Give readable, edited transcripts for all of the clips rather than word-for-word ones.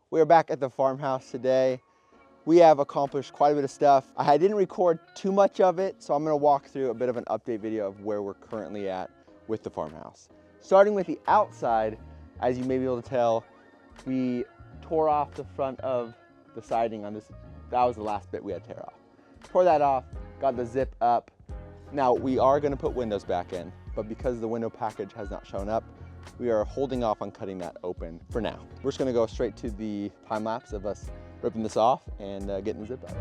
We are back at the farmhouse today. We have accomplished quite a bit of stuff. I didn't record too much of it, so I'm gonna walk through a bit of an update video of where we're currently at with the farmhouse. Starting with the outside, as you may be able to tell, we tore off the front of the siding on this. That was the last bit we had to tear off. Tore that off, got the zip up. Now we are gonna put windows back in, but because the window package has not shown up, we are holding off on cutting that open for now. We're just gonna go straight to the time lapse of us ripping this off and getting the zip up.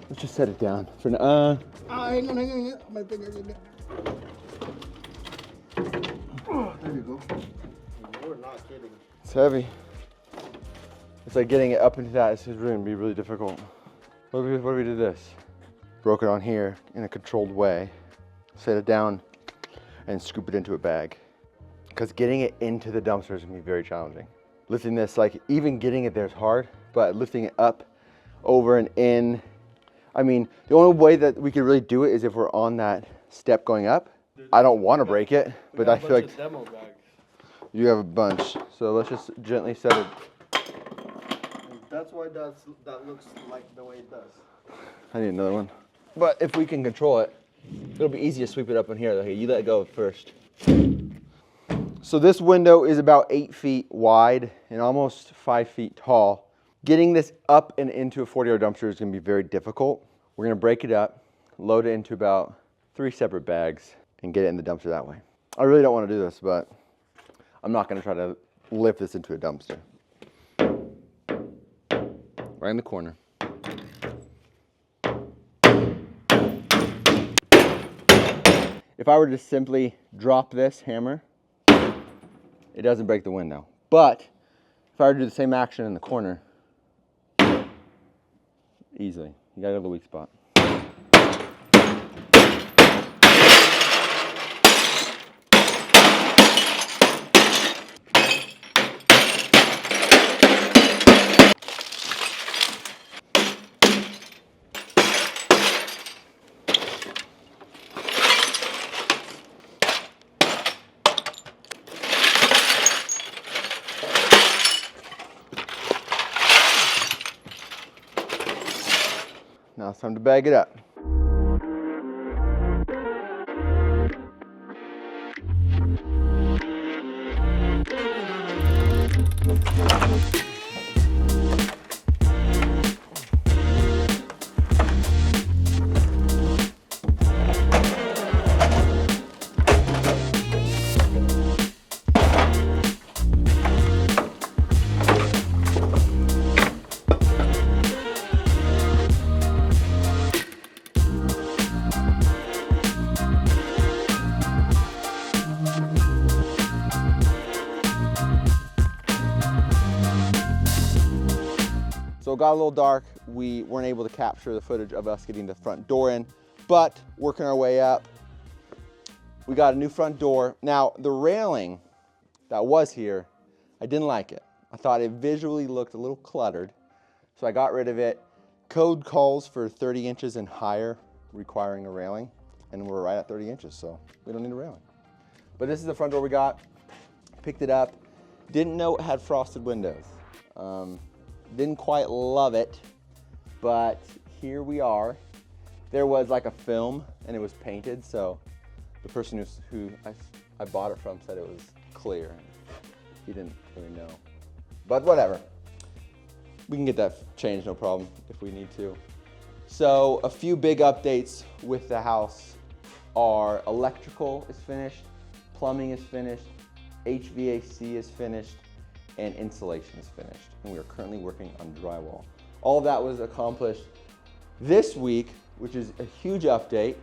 Let's just set it down for now. Hang on. My finger. Oh, there you go. You're not kidding. It's heavy. It's like getting it up into that. It's really gonna be really difficult. What if we did this? Broke it on here in a controlled way, set it down, and scoop it into a bag. Because getting it into the dumpster is gonna be very challenging. Lifting this, like even getting it there is hard, but lifting it up, over and in. I mean, the only way that we could really do it is if we're on that step going up. I don't want to break it, but I feel like demo bags. you have a bunch. So let's just gently set it. That's why that looks like the way it does. I need another one. But if we can control it, it'll be easy to sweep it up in here. Okay, you let it go first. So this window is about 8 feet wide and almost 5 feet tall. Getting this up and into a 40-yard dumpster is gonna be very difficult. We're gonna break it up, load it into about 3 separate bags, and get it in the dumpster that way. I really don't wanna do this, but I'm not gonna try to lift this into a dumpster. Right in the corner. If I were to simply drop this hammer, it doesn't break the window. But if I were to do the same action in the corner, easily. You gotta go to the weak spot. Now it's time to bag it up. So it got a little dark. We weren't able to capture the footage of us getting the front door in, but working our way up, we got a new front door. Now, the railing that was here, I didn't like it. I thought it visually looked a little cluttered. So I got rid of it, Code calls for 30 inches and higher requiring a railing, and we're right at 30 inches, so we don't need a railing. But this is the front door we got. Picked it up. Didn't know it had frosted windows. Didn't quite love it, but here we are. There was like a film and it was painted, so the person who I bought it from said it was clear. He didn't really know, but whatever. We can get that changed, no problem, if we need to. So a few big updates with the house are electrical is finished, plumbing is finished, HVAC is finished, and insulation is finished. And we are currently working on drywall. All of that was accomplished this week, which is a huge update.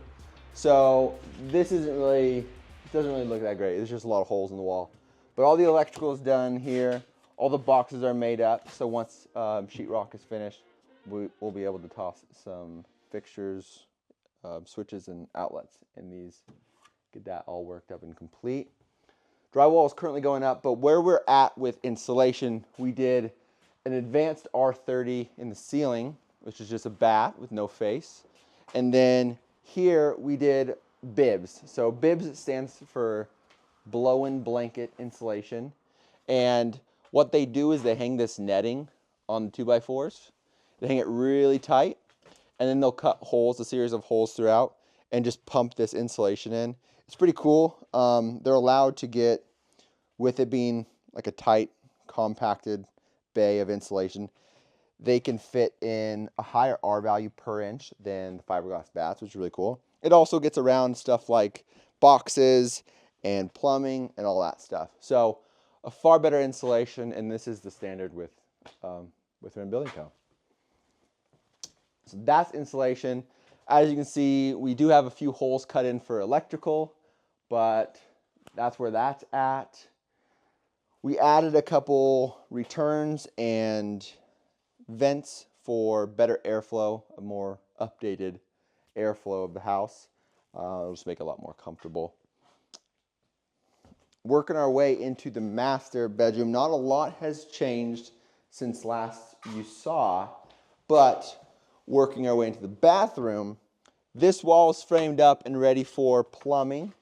So this doesn't really look that great. There's just a lot of holes in the wall. But all the electrical is done here. All the boxes are made up. So once sheetrock is finished, we'll be able to toss some fixtures, switches, and outlets in these. Get that all worked up and complete. Drywall is currently going up, but where we're at with insulation, we did an advanced R30 in the ceiling, which is just a bat with no face. And then here we did bibs. So bibs stands for blow-in blanket insulation. And what they do is they hang this netting on the 2x4s. They hang it really tight, and then they'll cut holes, a series of holes throughout, and just pump this insulation in. It's pretty cool. They're allowed to get, with it being like a tight, compacted bay of insulation, they can fit in a higher R value per inch than the fiberglass bats, which is really cool. It also gets around stuff like boxes and plumbing and all that stuff. So a far better insulation, and this is the standard with Rim Building Co. So that's insulation. As you can see, we do have a few holes cut in for electrical, but that's where that's at. We added a couple returns and vents for better airflow, a more updated airflow of the house. It'll just make it a lot more comfortable. Working our way into the master bedroom. Not a lot has changed since last you saw, but working our way into the bathroom, this wall is framed up and ready for plumbing.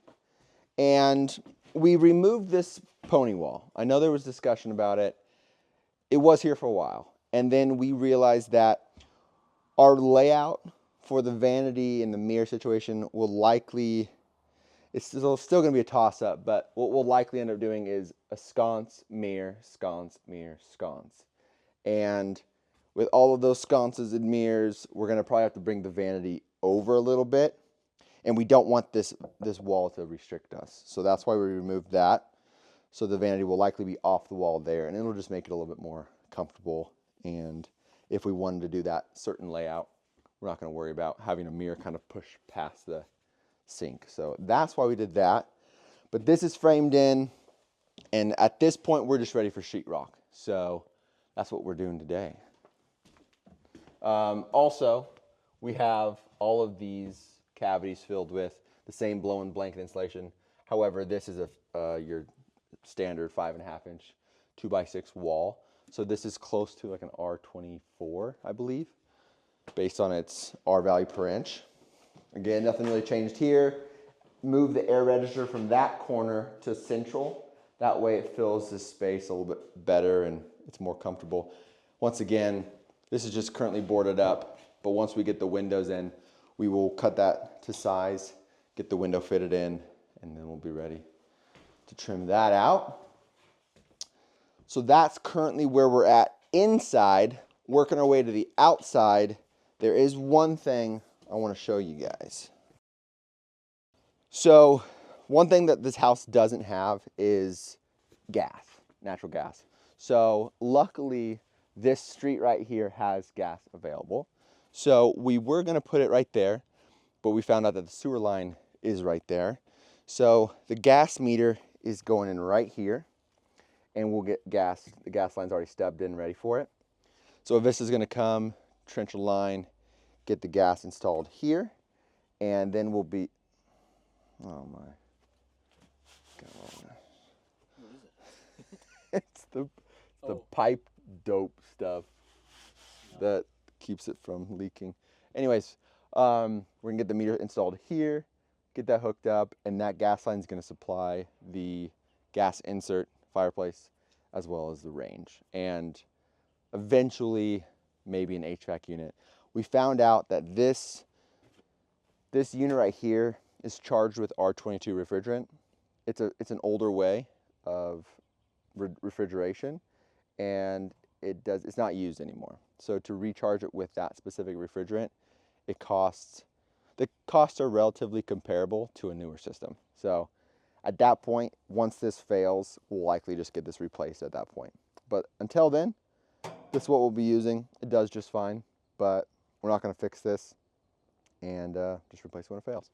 And we removed this pony wall. I know there was discussion about it. It was here for a while. And then we realized that our layout for the vanity and the mirror situation will likely, it's still going to be a toss-up, but what we'll likely end up doing is a sconce, mirror, sconce, mirror, sconce. And with all of those sconces and mirrors, we're going to probably have to bring the vanity over a little bit. And we don't want this wall to restrict us. So that's why we removed that. So the vanity will likely be off the wall there, and it'll just make it a little bit more comfortable. And if we wanted to do that certain layout, we're not going to worry about having a mirror kind of push past the sink. So that's why we did that. But this is framed in, and at this point, we're just ready for sheetrock. So that's what we're doing today. Also, we have all of these cavities filled with the same blow-in blanket insulation. However, this is your standard 5.5 inch 2x6 wall. So this is close to like an R24, I believe, based on its R value per inch. Again, nothing really changed here. Move the air register from that corner to central. That way it fills this space a little bit better and it's more comfortable. Once again, this is just currently boarded up, but once we get the windows in, we will cut that to size, get the window fitted in, and then we'll be ready to trim that out. So that's currently where we're at inside. Working our way to the outside, there is one thing I want to show you guys. So one thing that this house doesn't have is gas, natural gas. So luckily, this street right here has gas available. So we were going to put it right there, but we found out that the sewer line is right there. So the gas meter is going in right here, and we'll get gas. The gas line's already stubbed in, ready for it. So this is going to come, trench a line, get the gas installed here, and then we'll be, oh my God. What is it? It's the pipe dope stuff that keeps it from leaking. Anyways, we're gonna get the meter installed here, get that hooked up, and that gas line is gonna supply the gas insert fireplace as well as the range, and eventually maybe an HVAC unit. We found out that this unit right here is charged with R22 refrigerant. It's an older way of refrigeration, and it's not used anymore. So to recharge it with that specific refrigerant, the costs are relatively comparable to a newer system. So at that point, once this fails, we'll likely just get this replaced at that point. But until then, this is what we'll be using. It does just fine, but we're not going to fix this and just replace it when it fails.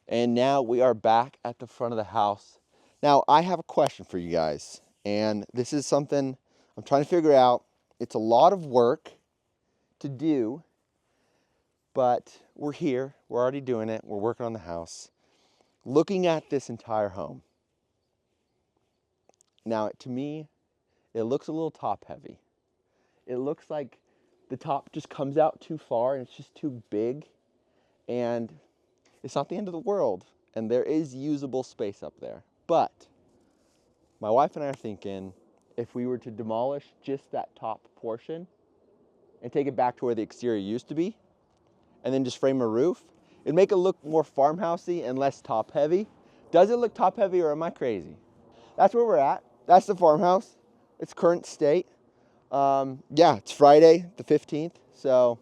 And now we are back at the front of the house. Now I have a question for you guys, and this is something I'm trying to figure out. It's a lot of work to do, but we're here. We're already doing it. We're working on the house. Looking at this entire home. Now, to me, it looks a little top heavy. It looks like the top just comes out too far and it's just too big, and it's not the end of the world, and there is usable space up there. But my wife and I are thinking, if we were to demolish just that top portion and take it back to where the exterior used to be, and then just frame a roof, it'd make it look more farmhousey and less top heavy. Does it look top heavy, or am I crazy? That's where we're at. That's the farmhouse, its current state. Yeah, it's Friday the 15th, so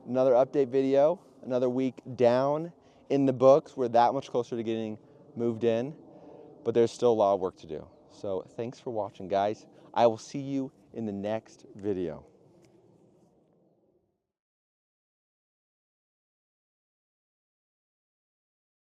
another update video, another week down in the books. We're that much closer to getting moved in, but there's still a lot of work to do. So thanks for watching, guys. I will see you in the next video.